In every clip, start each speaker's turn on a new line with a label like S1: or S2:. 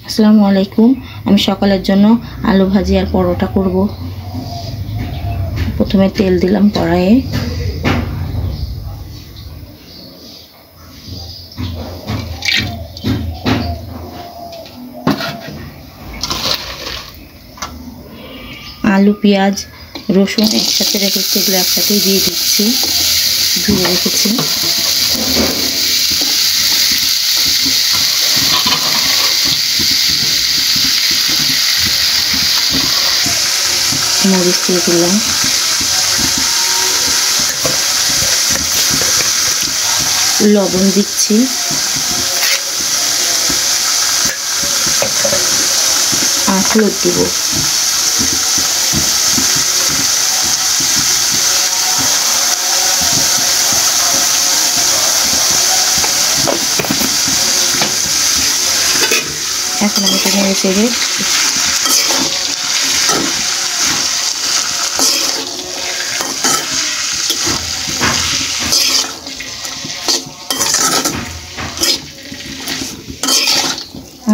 S1: আসসালামু আলাইকুম। আমি সকালের জন্য আলু ভাজি আর পরোটা করব। প্রথমে তেল দিলাম কড়াইয়ে। আলু, পেঁয়াজ, রসুন একসাথে রেখেছি, এগুলো একসাথেই দিয়ে দিচ্ছি, ধুয়ে রেখেছি। মরিচ দিয়ে দিলাম, লবণ দিচ্ছি, আর হলুদ দিব। এখন আমি এটা নেড়ে চেড়ে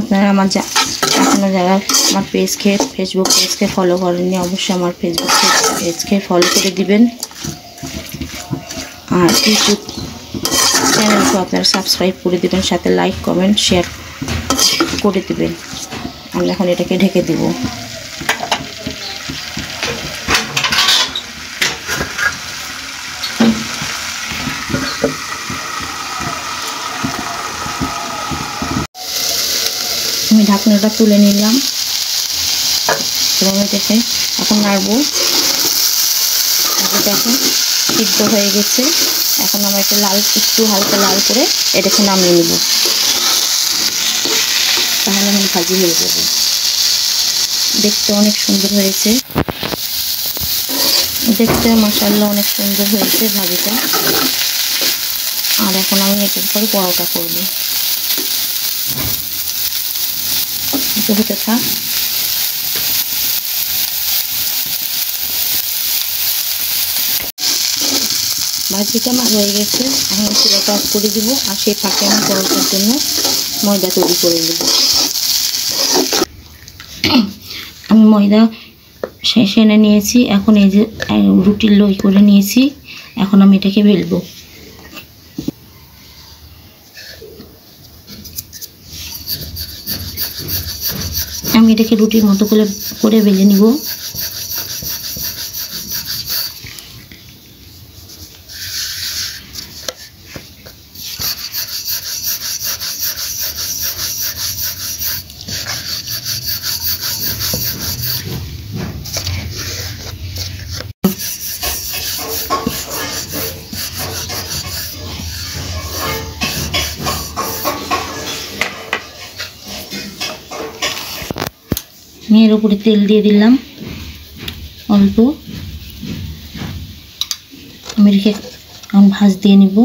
S1: আপনারা এখনও যারা আমার ফেসবুক পেজকে ফলো করেননি, অবশ্যই আমার ফেসবুক পেজকে ফলো করে দিবেন। আর ইউটিউব চ্যানেলকে আপনারা সাবস্ক্রাইব করে দিবেন, সাথে লাইক, কমেন্ট, শেয়ার করে দিবেন। আমি এখন এটাকে ঢেকে দিব। আমি ঢাকনাটা তুলে নিলাম এবং এটাকে এখন নাড়বো। দেখুন সিদ্ধ হয়ে গেছে। এখন আমরা একটু হালকা লাল করে এটাকে নামিয়ে নেব, তাহলে আমি ভাজি হয়ে যাবে। দেখতে অনেক সুন্দর হয়েছে, দেখতে মাশাআল্লাহ অনেক সুন্দর হয়েছে ভাজিটা। আর এখন আমি এটার পরে পরোটা করব। হতে থাক। ভাজিটা আমার হয়ে গেছে। এখন চুলাটা অফ করে দিব, আর সেই ফাঁকে আমি পরোটার জন্য ময়দা তৈরি করে নেব। আমি ময়দা এনে নিয়েছি। এখন এই যে রুটির লই করে নিয়েছি, এখন আমি এটাকে বেলবো। আমি এটাকে রুটির মতো করে বেলে নিব। এর উপরে তেল দিয়ে দিলাম অল্প। আমি রেখে ভাজ দিয়ে নিব।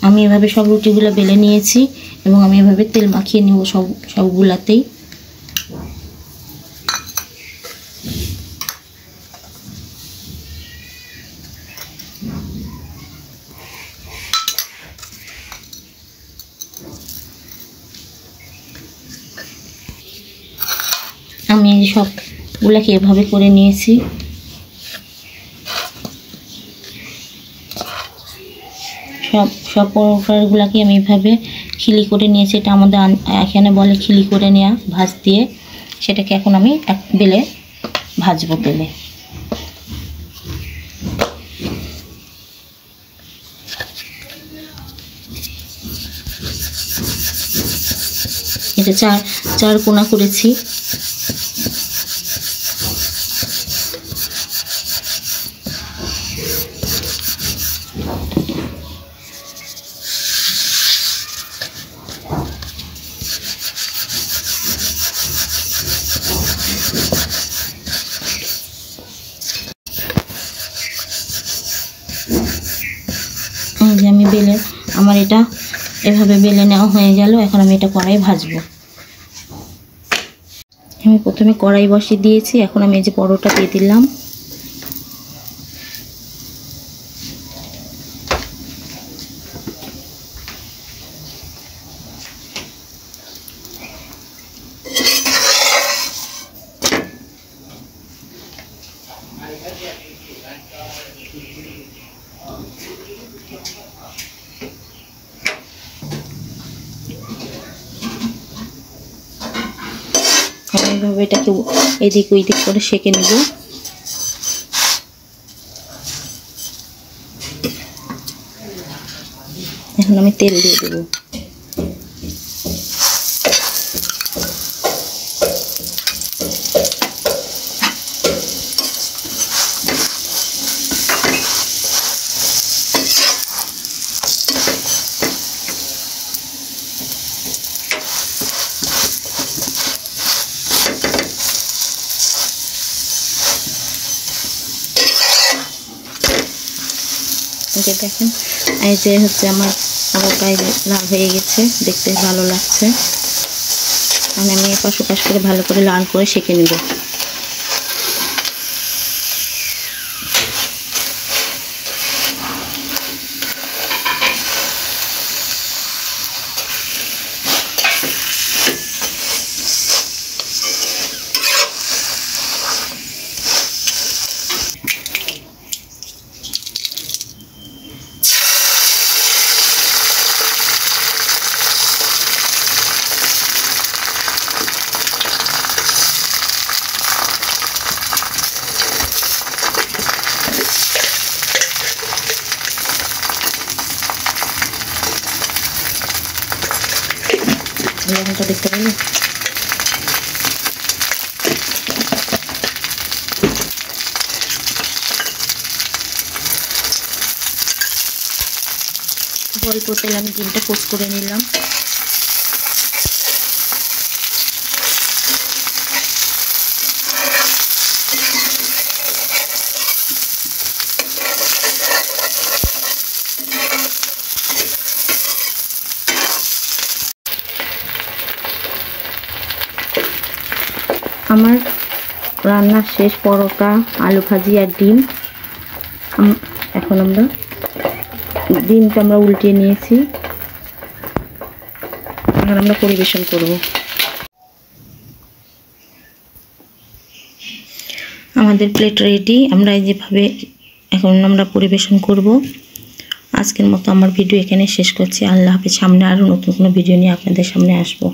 S1: আমি এভাবে সব রুটিগুলো বেলে নিয়েছি এবং আমি এভাবে তেল মাখিয়ে নিব সবগুলাতেই। আমি সবগুলাকে এভাবে করে নিয়েছি। সব পরোটাগুলাকে আমি এভাবে খিলি করে নিয়েছি। এটা আমাদের এখানে বলে খিলি করে নেওয়া, ভাজ দিয়ে। সেটাকে এখন আমি বেলে ভাজবো তেলে। এটা চার কোনা করেছি। আমি আমার এটা এভাবে বেলে নেওয়া হয়ে গেল। এখন আমি এটা কড়াই ভাজবো। আমি প্রথমে কড়াই বসিয়ে দিয়েছি, এখন আমি এই যে পরোটা দিয়ে দিলাম। এইভাবে এটাকে এদিক ওইদিক করে সেঁকে নেব। এখন আমি তেল দিয়ে দেবো। যে দেখেন এই যে হচ্ছে আমার পরোটায় লাল হয়ে গেছে, দেখতে ভালো লাগছে। মানে আমি এপাশ ওপাশ করে ভালো করে লাল করে সেঁকে নেব। লবণটা দেখতে পেলে অল্প তেল আমি ডিমটা পোস্ট করে নিলাম। আমার রান্না শেষ, পরোটা, আলু ভাজি আর ডিম। এখন আমরা ডিমটা আমরা উল্টিয়ে নিয়েছি, এখন আমরা পরিবেশন করব। আমাদের প্লেট রেডি, আমরা যেভাবে এখন আমরা পরিবেশন করব। আজকের মতো আমার ভিডিও এখানে শেষ করছি। আল্লাহ হাফেজ। সামনে আরও নতুন কোনো ভিডিও নিয়ে আপনাদের সামনে আসবো।